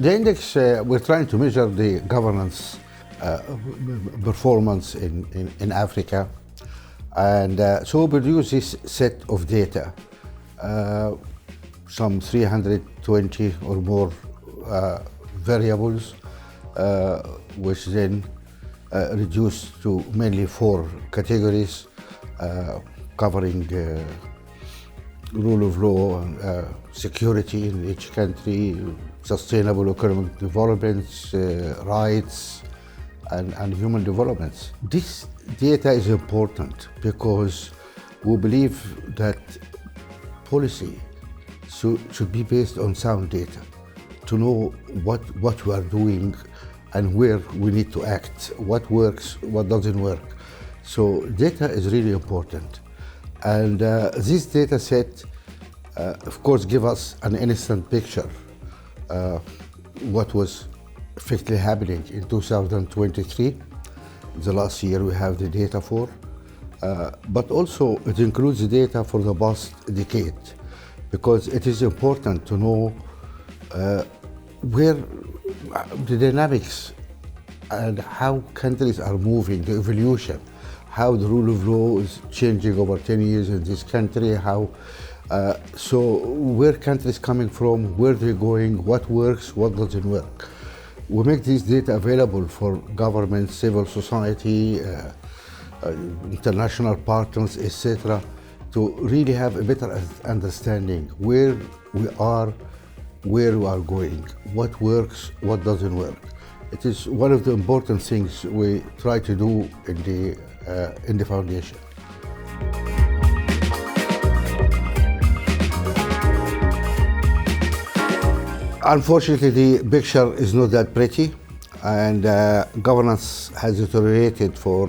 The index, we're trying to measure the governance uh, performance in Africa. And so we produce this set of data, some 320 or more variables, which then reduced to mainly four categories, covering rule of law, security in each country, sustainable economic developments, rights, and human developments. This data is important because we believe that policy should be based on sound data to know what we are doing and where we need to act, what works, what doesn't work. So data is really important. And this data set, of course, give us an instant picture what was effectively happening in 2023, the last year we have the data for, but also it includes the data for the past decade, because it is important to know where the dynamics and how countries are moving, the evolution, how the rule of law is changing over 10 years in this country, so where countries coming from, where they're going, what works, what doesn't work. We make this data available for governments, civil society, international partners, etc., to really have a better understanding where we are going, what works, what doesn't work. It is one of the important things we try to do in the foundation. Unfortunately, the picture is not that pretty, and governance has deteriorated for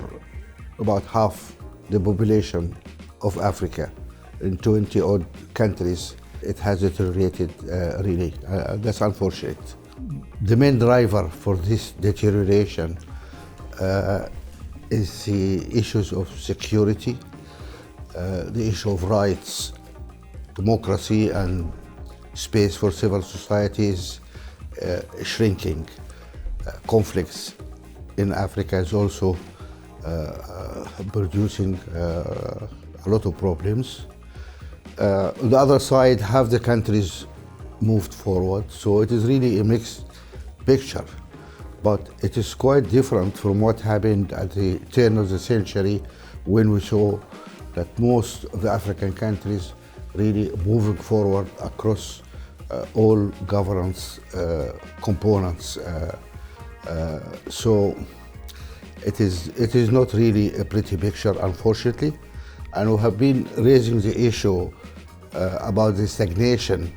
about half the population of Africa. In 20-odd countries, it has deteriorated really. That's unfortunate. The main driver for this deterioration is the issues of security, the issue of rights, democracy, and space for civil societies shrinking. Conflicts in Africa is also producing a lot of problems. On the other side, half the countries moved forward, so it is really a mixed picture. But it is quite different from what happened at the turn of the century, when we saw that most of the African countries really moving forward across all governance components. So it is not really a pretty picture, unfortunately. And we have been raising the issue about the stagnation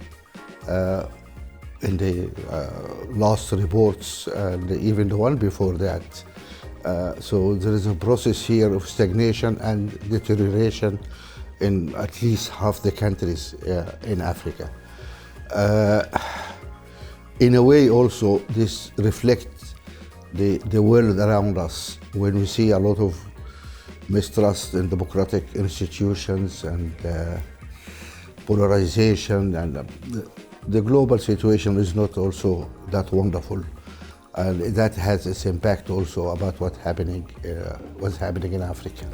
in the last reports and even the one before that. So there is a process here of stagnation and deterioration in at least half the countries in Africa. In a way also, this reflects the world around us, when we see a lot of mistrust in democratic institutions and polarization, and the global situation is not also that wonderful, and that has its impact also about what's happening in Africa.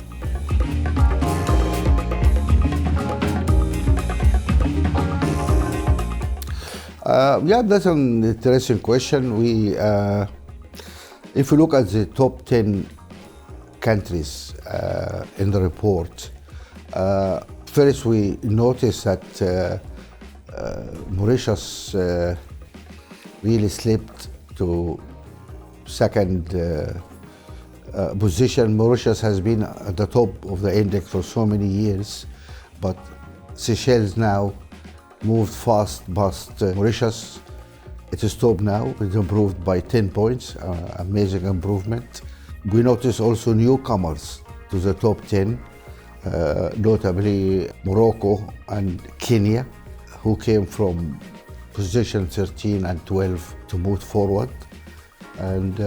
Yeah, that's an interesting question. If you look at the top 10 countries in the report, first we notice that Mauritius really slipped to second position. Mauritius has been at the top of the index for so many years, but Seychelles now moved fast past Mauritius. It is top now. It's improved by 10 points, amazing improvement. We notice also newcomers to the top 10, notably Morocco and Kenya, who came from position 13 and 12 to move forward. And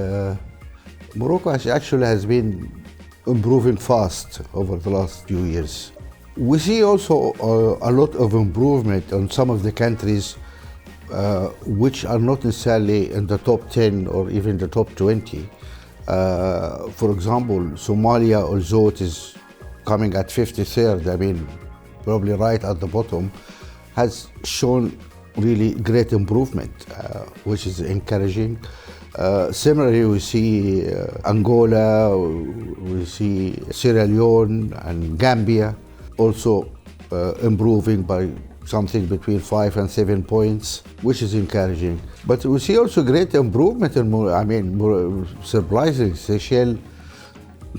Morocco actually has been improving fast over the last few years. We see also a lot of improvement on some of the countries which are not necessarily in the top 10 or even the top 20. For example, Somalia, although it is coming at 53rd, I mean, probably right at the bottom, has shown really great improvement, which is encouraging. Similarly, we see Angola, we see Sierra Leone and Gambia also improving by something between 5 and 7 points, which is encouraging. But we see also great improvement in more surprising. Seychelles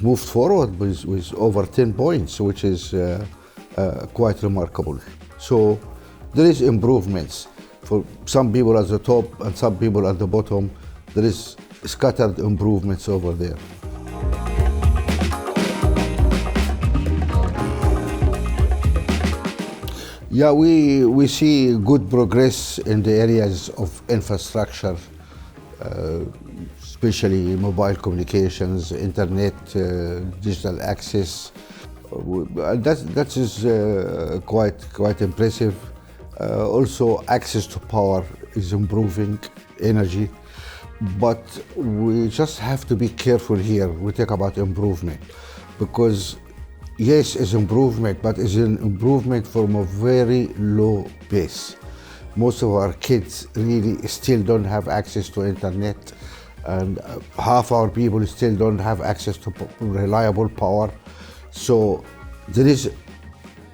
moved forward with over 10 points, which is quite remarkable. So there is improvements for some people at the top and some people at the bottom. There is scattered improvements over there. Yeah, we see good progress in the areas of infrastructure, especially mobile communications, internet, digital access. That is quite impressive. Also, access to power is improving, energy. But we just have to be careful here. We talk about improvement because yes, it's improvement, but it's an improvement from a very low base. Most of our kids really still don't have access to internet, and half our people still don't have access to reliable power. So there is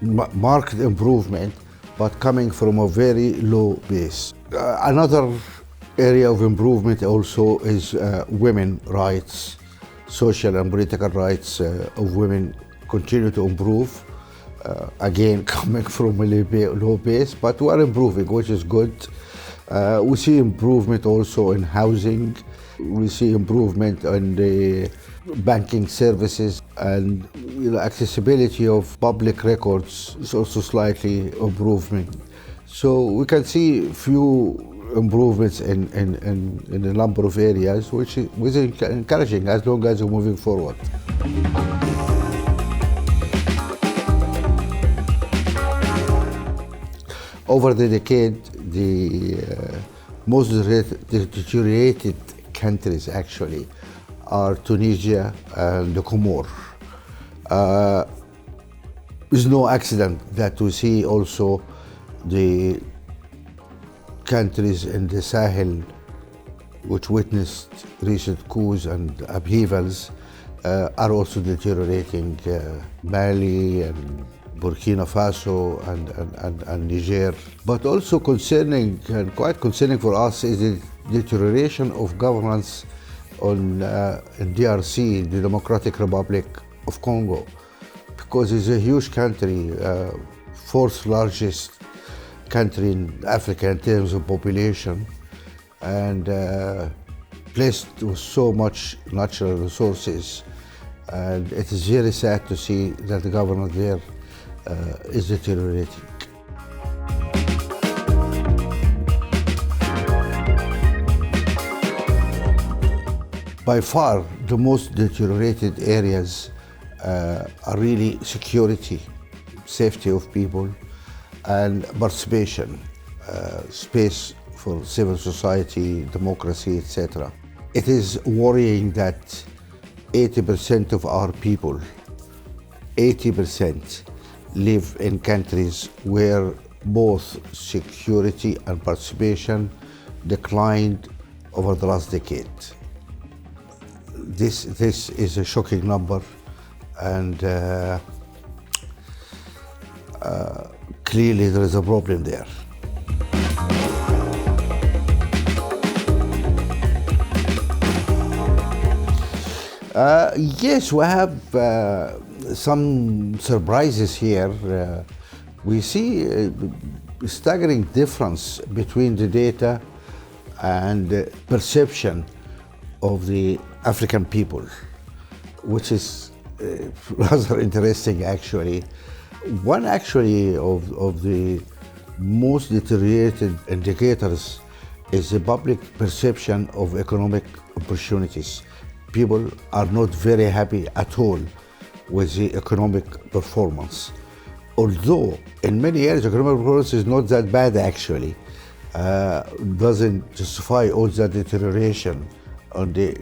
marked improvement, but coming from a very low base. Another area of improvement also is women rights. Social and political rights of women continue to improve. Again, coming from a low base, but we are improving, which is good. We see improvement also in housing. We see improvement in the banking services, and accessibility of public records is also slightly improvement. So we can see few improvements in a number of areas, which is encouraging as long as we're moving forward. Over the decade, the most deteriorated countries actually are Tunisia and the Comoros. It's no accident that we see also the countries in the Sahel, which witnessed recent coups and upheavals, are also deteriorating. Mali and Burkina Faso and Niger. But also concerning, and quite concerning for us, is the deterioration of governance in DRC, the Democratic Republic of Congo, because it's a huge country, fourth largest country in Africa in terms of population, and blessed with so much natural resources. And it is very sad to see that the government there is deteriorating. By far, the most deteriorated areas are really security, safety of people, and participation, space for civil society, democracy, etc. It is worrying that 80% of our people, 80%, live in countries where both security and participation declined over the last decade. This is a shocking number, and clearly there is a problem there. Yes, we have some surprises here. We see a staggering difference between the data and the perception of the African people, which is rather interesting actually. One actually of the most deteriorated indicators is the public perception of economic opportunities. People are not very happy at all with the economic performance. Although in many areas economic performance is not that bad actually. doesn't justify all the deterioration on the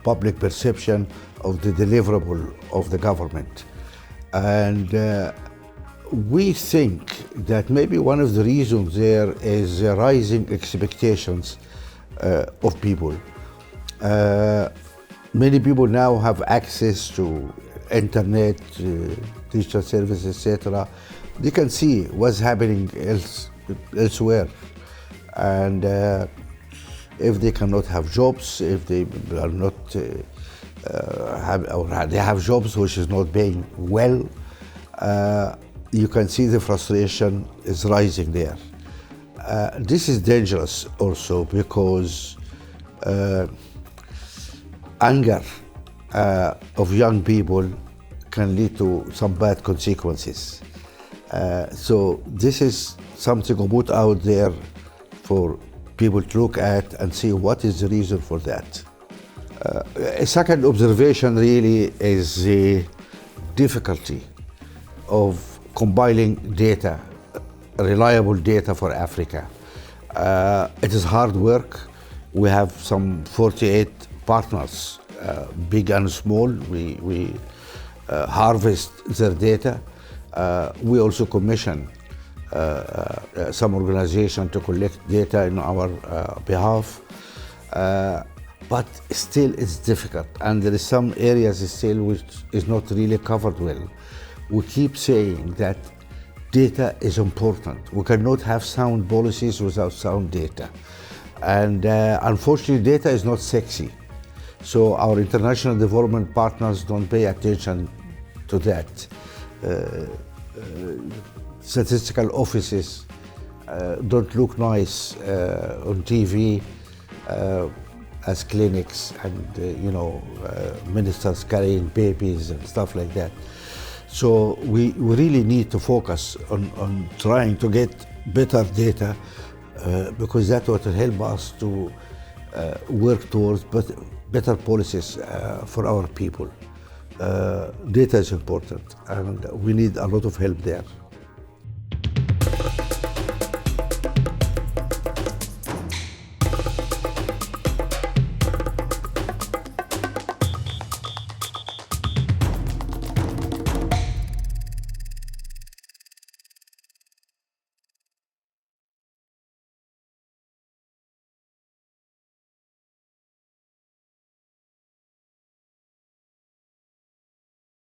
public perception of the deliverable of the government. And we think that maybe one of the reasons there is the rising expectations of people. Many people now have access to internet, digital services, etc. They can see what's happening elsewhere. And if they cannot have jobs, if they are not they have jobs which is not paying well, you can see the frustration is rising there. This is dangerous also because anger of young people can lead to some bad consequences. So this is something to put out there for people to look at and see what is the reason for that. A second observation really is the difficulty of compiling data, reliable data for Africa. It is hard work. We have some 48 partners, big and small. We harvest their data. We also commission some organization to collect data in our behalf. But still it's difficult, and there is some areas still which is not really covered well. We keep saying that data is important. We cannot have sound policies without sound data. And unfortunately, data is not sexy. So our international development partners don't pay attention to that. Statistical offices don't look nice on TV as clinics and ministers carrying babies and stuff like that. So we really need to focus on trying to get better data because that will help us to work towards better policies for our people. Data is important and we need a lot of help there.